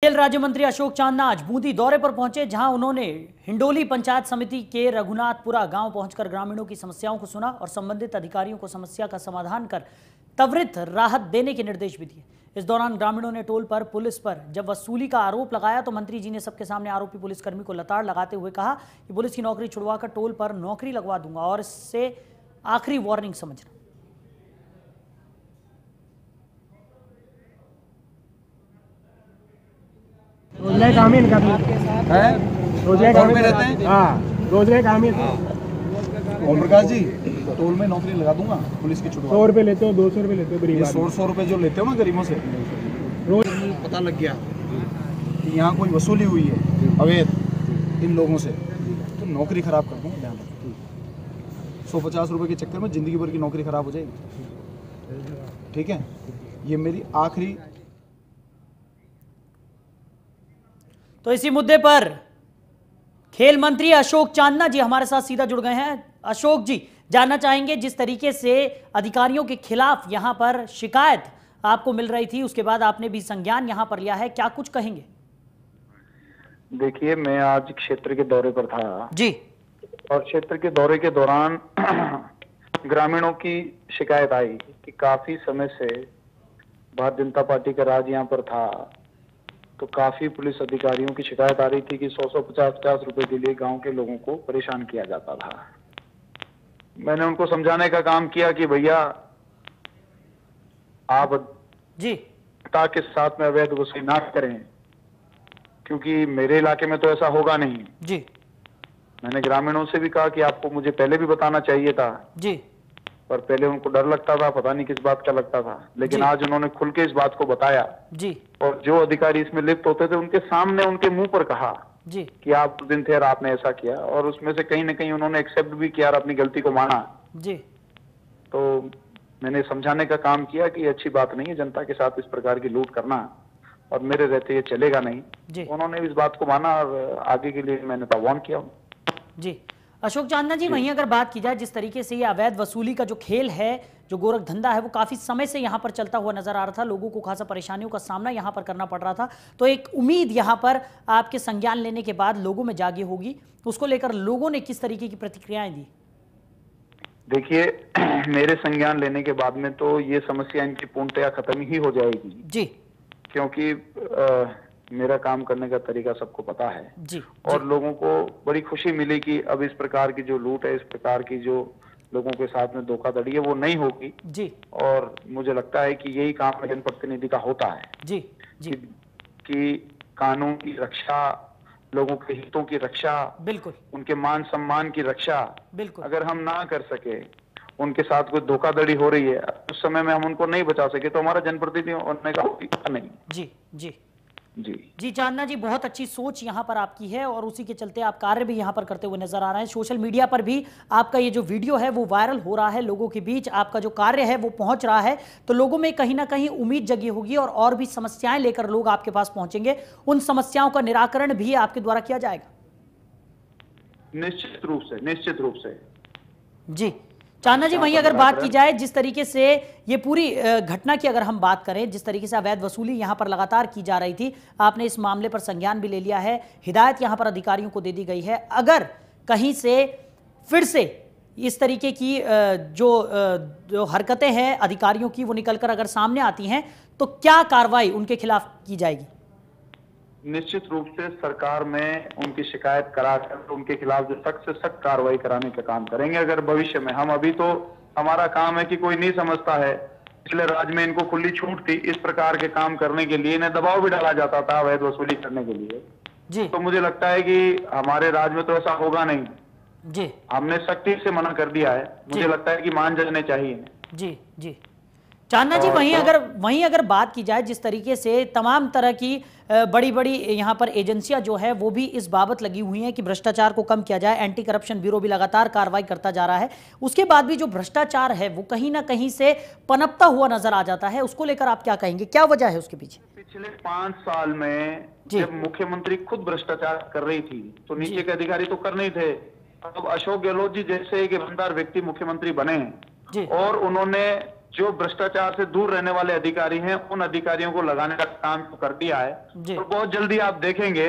खेल राज्य मंत्री अशोक चांदना आज बूंदी दौरे पर पहुंचे, जहां उन्होंने हिंडोली पंचायत समिति के रघुनाथपुरा गांव पहुंचकर ग्रामीणों की समस्याओं को सुना और संबंधित अधिकारियों को समस्या का समाधान कर त्वरित राहत देने के निर्देश भी दिए। इस दौरान ग्रामीणों ने टोल पर पुलिस पर जब वसूली का आरोप लगाया तो मंत्री जी ने सबके सामने आरोपी पुलिसकर्मी को लताड़ लगाते हुए कहा कि पुलिस की नौकरी छुड़वाकर टोल पर नौकरी लगवा दूंगा और इससे आखिरी वार्निंग समझना। रोजगार काम ही इनका है, रोजगार काम में रहते हैं। हाँ, रोजगार काम ही। ओम प्रकाश जी, टोल में नौकरी लगा दूंगा, पुलिस की छुड़वा। 100 रुपये लेते हो, 200 रुपये लेते हो गरीब। 100 रुपये जो लेते हो ना गरीबों से, रोज पता लग गया कि यहाँ कोई वसूली हुई है अवैध इन लोगों से, तो नौकरी खराब कर दूंगा। ध्यान रखो, 150 रुपये के चक्कर में जिंदगी भर की नौकरी खराब हो जाएगी। ठीक है, ये मेरी आखिरी। तो इसी मुद्दे पर खेल मंत्री अशोक चांदना जी हमारे साथ सीधा जुड़ गए हैं। अशोक जी, जानना चाहेंगे जिस तरीके से अधिकारियों के खिलाफ यहां पर शिकायत आपको मिल रही थी, उसके बाद आपने भी संज्ञान यहां पर लिया है, क्या कुछ कहेंगे? देखिए, मैं आज क्षेत्र के दौरे पर था जी, और क्षेत्र के दौरे के दौरान ग्रामीणों की शिकायत आई कि काफी समय से भारतीय जनता पार्टी का राज यहाँ पर था, तो काफी पुलिस अधिकारियों की शिकायत आ रही थी कि 100-150 रुपए के लिए गांव के लोगों को परेशान किया जाता था। मैंने उनको समझाने का काम किया कि भैया, आप जी, के साथ में अवैध वसूली ना करें, क्योंकि मेरे इलाके में तो ऐसा होगा नहीं। जी, मैंने ग्रामीणों से भी कहा कि आपको मुझे पहले भी बताना चाहिए था, जी, पर पहले उनको डर लगता था, पता नहीं किस बात का लगता था, लेकिन आज उन्होंने खुल के इस बात को बताया जी, और जो अधिकारी इसमें लिप्त होते थे उनके सामने उनके मुंह पर कहा जी, कि आप उस दिन थे और आपने ऐसा किया, और उसमें से कहीं ना कहीं उन्होंने एक्सेप्ट भी किया और अपनी गलती को माना। जी, तो मैंने समझाने का काम किया कि ये अच्छी बात नहीं है जनता के साथ इस प्रकार की लूट करना, और मेरे रहते ये चलेगा नहीं। उन्होंने इस बात को माना और आगे के लिए मैंने वार्न किया। जी, अशोक चांदना जी, वहीं अगर बात की जाए जिस तरीके से ये अवैध वसूली का जो खेल है, जो गोरख धंधा है, वो काफी समय से यहाँ पर चलता हुआ नजर आ रहा था, लोगों को खासा परेशानियों का सामना यहाँ पर करना पड़ रहा था, तो एक उम्मीद यहाँ पर आपके संज्ञान लेने के बाद लोगों में जागी होगी, उसको लेकर लोगों ने किस तरीके की प्रतिक्रियाएं दी? देखिए, मेरे संज्ञान लेने के बाद में तो ये समस्या इनकी पूर्णतया खत्म ही हो जाएगी जी, क्योंकि मेरा काम करने का तरीका सबको पता है जी, और लोगों को बड़ी खुशी मिली कि अब इस प्रकार की जो लूट है, इस प्रकार की जो लोगों के साथ में धोखाधड़ी है, वो नहीं होगी जी, और मुझे लगता है कि यही काम जनप्रतिनिधि का होता है जी, जी, कि कानून की रक्षा, लोगों के हितों की रक्षा, बिल्कुल, उनके मान सम्मान की रक्षा, बिल्कुल, अगर हम ना कर सके, उनके साथ कोई धोखाधड़ी हो रही है, उस समय में हम उनको नहीं बचा सके, तो हमारा जनप्रतिनिधि होने का नहीं। जी, जी, जी, जी, चांदना जी, बहुत अच्छी सोच यहाँ पर आपकी है और उसी के चलते आप कार्य भी यहाँ पर करते हुए नजर आ रहे हैं। सोशल मीडिया पर भी आपका ये जो वीडियो है वो वायरल हो रहा है, लोगों के बीच आपका जो कार्य है वो पहुंच रहा है, तो लोगों में कहीं ना कहीं उम्मीद जगी होगी और भी समस्याएं लेकर लोग आपके पास पहुंचेंगे, उन समस्याओं का निराकरण भी आपके द्वारा किया जाएगा। निश्चित रूप से, निश्चित रूप से। जी, चांदना जी, वहीं अगर बात की जाए जिस तरीके से ये पूरी घटना की अगर हम बात करें, जिस तरीके से अवैध वसूली यहां पर लगातार की जा रही थी, आपने इस मामले पर संज्ञान भी ले लिया है, हिदायत यहां पर अधिकारियों को दे दी गई है, अगर कहीं से फिर से इस तरीके की जो हरकतें हैं अधिकारियों की वो निकलकर अगर सामने आती हैं, तो क्या कार्रवाई उनके खिलाफ की जाएगी? निश्चित रूप से सरकार में उनकी शिकायत कराकर उनके खिलाफ जो सख्त से सख्त कार्रवाई कराने का काम करेंगे। अगर भविष्य में हम, अभी तो हमारा काम है कि कोई नहीं समझता है, पिछले राज्य में इनको खुली छूट थी, इस प्रकार के काम करने के लिए इन्हें दबाव भी डाला जाता था अवैध वसूली करने के लिए जी, तो मुझे लगता है कि हमारे राज्य में तो ऐसा होगा नहीं जी, हमने सख्ती से मना कर दिया है, मुझे लगता है कि मान जाने चाहिए। जी, जी, चांदना जी, वहीं अगर बात की जाए जिस तरीके से तमाम तरह की बड़ी बड़ी यहाँ पर एजेंसियां जो है वो भी इस बाबत लगी हुई हैं कि भ्रष्टाचार को कम किया जाए, एंटी करप्शन ब्यूरो भी लगातार कार्रवाई करता जा रहा है, उसके बाद भी जो भ्रष्टाचार है वो कहीं ना कहीं से पनपता हुआ नजर आ जाता है, उसको लेकर आप क्या कहेंगे, क्या वजह है उसके पीछे? पिछले 5 साल में जब मुख्यमंत्री खुद भ्रष्टाचार कर रही थी तो नीचे के अधिकारी तो कर नहीं थे। अब अशोक गहलोत जी जैसे एक ईमानदार व्यक्ति मुख्यमंत्री बने और उन्होंने जो भ्रष्टाचार से दूर रहने वाले अधिकारी हैं उन अधिकारियों को लगाने का काम कर दिया है। जी। और बहुत जल्दी आप देखेंगे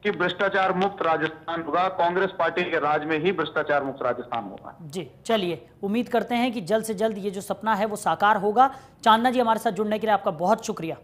कि भ्रष्टाचार मुक्त राजस्थान होगा। कांग्रेस पार्टी के राज में ही भ्रष्टाचार मुक्त राजस्थान होगा। जी, चलिए उम्मीद करते हैं कि जल्द से जल्द ये जो सपना है वो साकार होगा। चांदना जी, हमारे साथ जुड़ने के लिए आपका बहुत शुक्रिया।